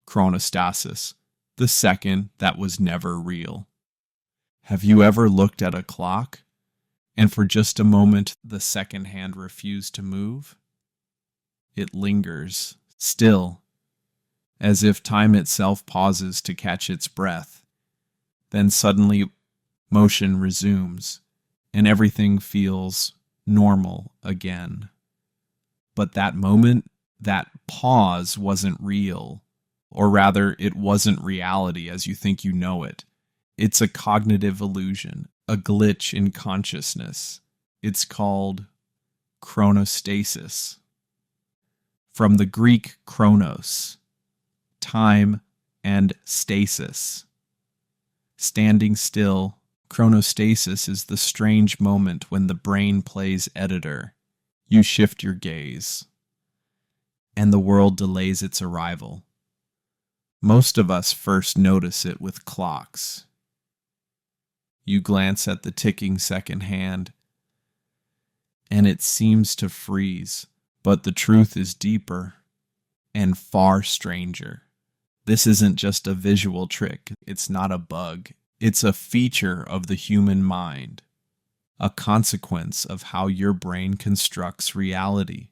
Chronostasis, the second that was never real. Have you ever looked at a clock, and for just a moment the second hand refused to move? It lingers, still, as if time itself pauses to catch its breath. Then suddenly motion resumes, and everything feels normal again. But that moment, that pause wasn't real, or rather, it wasn't reality as you think you know it. It's a cognitive illusion, a glitch in consciousness. It's called chronostasis. From the Greek chronos, time, and stasis. Standing still, chronostasis is the strange moment when the brain plays editor. You shift your gaze, and the world delays its arrival. Most of us first notice it with clocks. You glance at the ticking second hand, and it seems to freeze, but the truth is deeper and far stranger. This isn't just a visual trick. It's not a bug. It's a feature of the human mind, a consequence of how your brain constructs reality,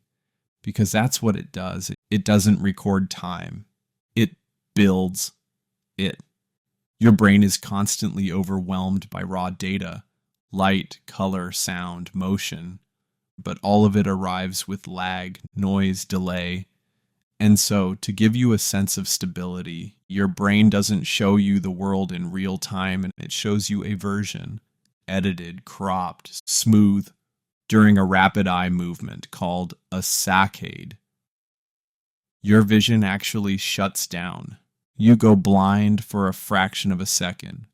because that's what it does. It doesn't record time. It builds it. Your brain is constantly overwhelmed by raw data, light, color, sound, motion, but all of it arrives with lag, noise, delay. And so, to give you a sense of stability, your brain doesn't show you the world in real time, and it shows you a version, edited, cropped, smooth, during a rapid eye movement called a saccade. Your vision actually shuts down. You go blind for a fraction of a second,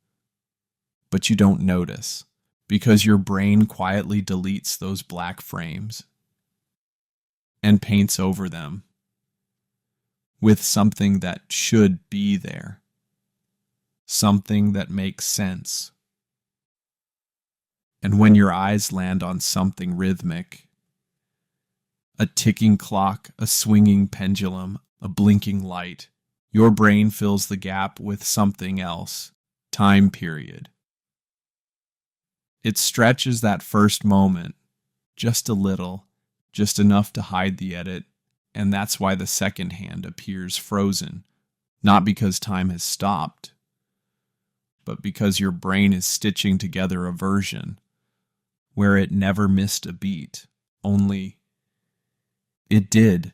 but you don't notice, because your brain quietly deletes those black frames and paints over them with something that should be there, something that makes sense. And when your eyes land on something rhythmic, a ticking clock, a swinging pendulum, a blinking light, your brain fills the gap with something else, time period. It stretches that first moment just a little, just enough to hide the edit, and that's why the second hand appears frozen, not because time has stopped, but because your brain is stitching together a version where it never missed a beat, only it did.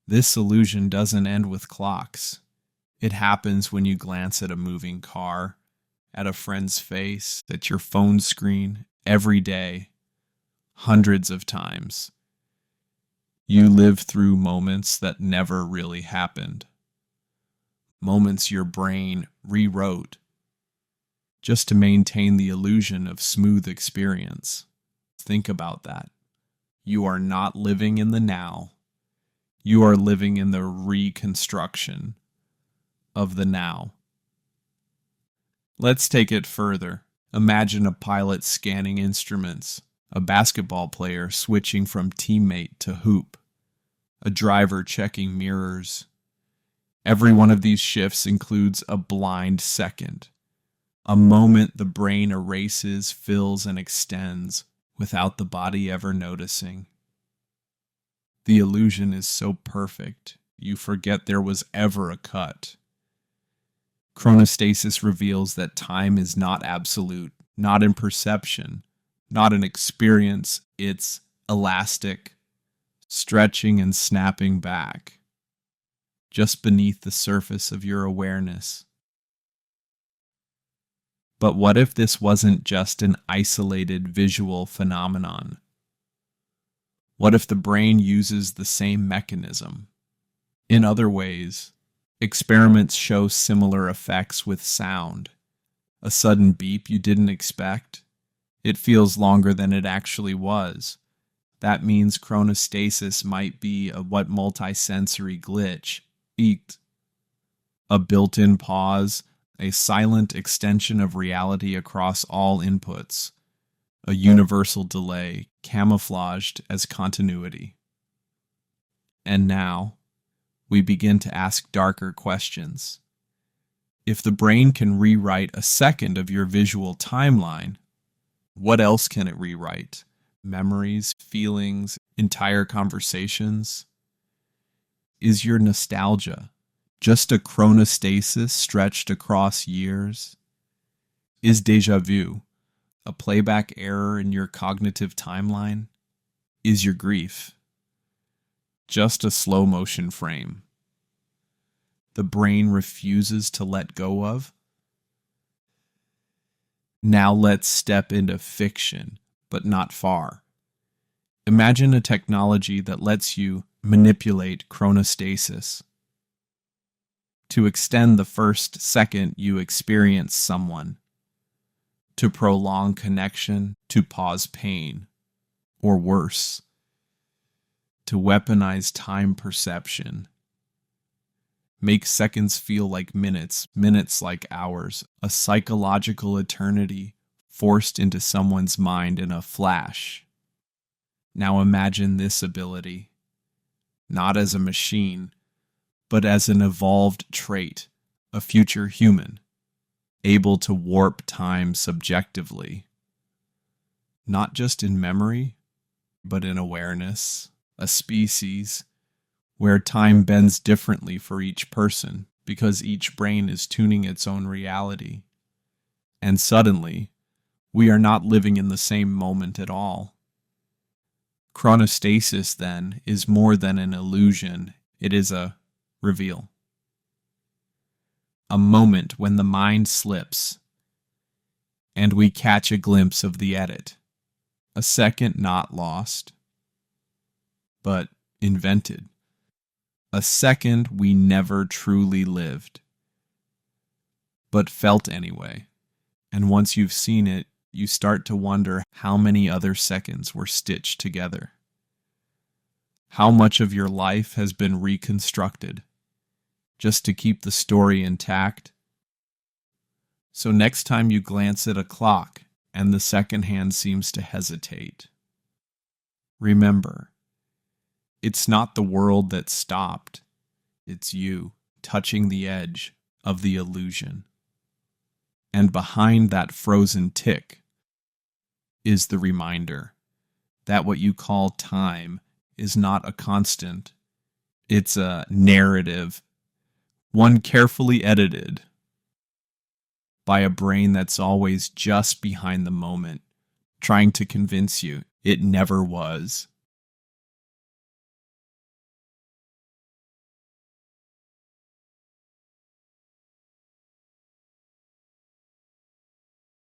This illusion doesn't end with clocks. It happens when you glance at a moving car, at a friend's face, at your phone screen, every day, hundreds of times. You live through moments that never really happened. Moments your brain rewrote just to maintain the illusion of smooth experience. Think about that. You are not living in the now. You are living in the reconstruction of the now. Let's take it further. Imagine a pilot scanning instruments, a basketball player switching from teammate to hoop, a driver checking mirrors. Every one of these shifts includes a blind second, a moment the brain erases, fills, and extends without the body ever noticing. The illusion is so perfect, you forget there was ever a cut. Chronostasis reveals that time is not absolute, not in perception, not an experience. It's elastic, stretching and snapping back, just beneath the surface of your awareness. But what if this wasn't just an isolated visual phenomenon? What if the brain uses the same mechanism? In other ways, experiments show similar effects with sound. A sudden beep you didn't expect. It feels longer than it actually was. That means chronostasis might be a multisensory glitch. A built-in pause, a silent extension of reality across all inputs. A universal delay, camouflaged as continuity. And now, we begin to ask darker questions. If the brain can rewrite a second of your visual timeline, what else can it rewrite? Memories, feelings, entire conversations? Is your nostalgia just a chronostasis stretched across years? Is déjà vu a playback error in your cognitive timeline? Is your grief just a slow motion frame the brain refuses to let go of? Now let's step into fiction, but not far. Imagine a technology that lets you manipulate chronostasis to extend the first second you experience someone, to prolong connection, to pause pain, or worse, to weaponize time perception. Make seconds feel like minutes, minutes like hours, a psychological eternity forced into someone's mind in a flash. Now imagine this ability, not as a machine, but as an evolved trait, a future human, able to warp time subjectively, not just in memory, but in awareness, a species where time bends differently for each person because each brain is tuning its own reality. And suddenly, we are not living in the same moment at all. Chronostasis, then, is more than an illusion. It is a reveal. A moment when the mind slips, and we catch a glimpse of the edit. A second not lost, but invented. A second we never truly lived, but felt anyway. And once you've seen it, you start to wonder how many other seconds were stitched together. How much of your life has been reconstructed just to keep the story intact? So next time you glance at a clock and the second hand seems to hesitate, remember, it's not the world that stopped. It's you touching the edge of the illusion. And behind that frozen tick is the reminder that what you call time is not a constant. It's a narrative, one carefully edited by a brain that's always just behind the moment, trying to convince you it never was.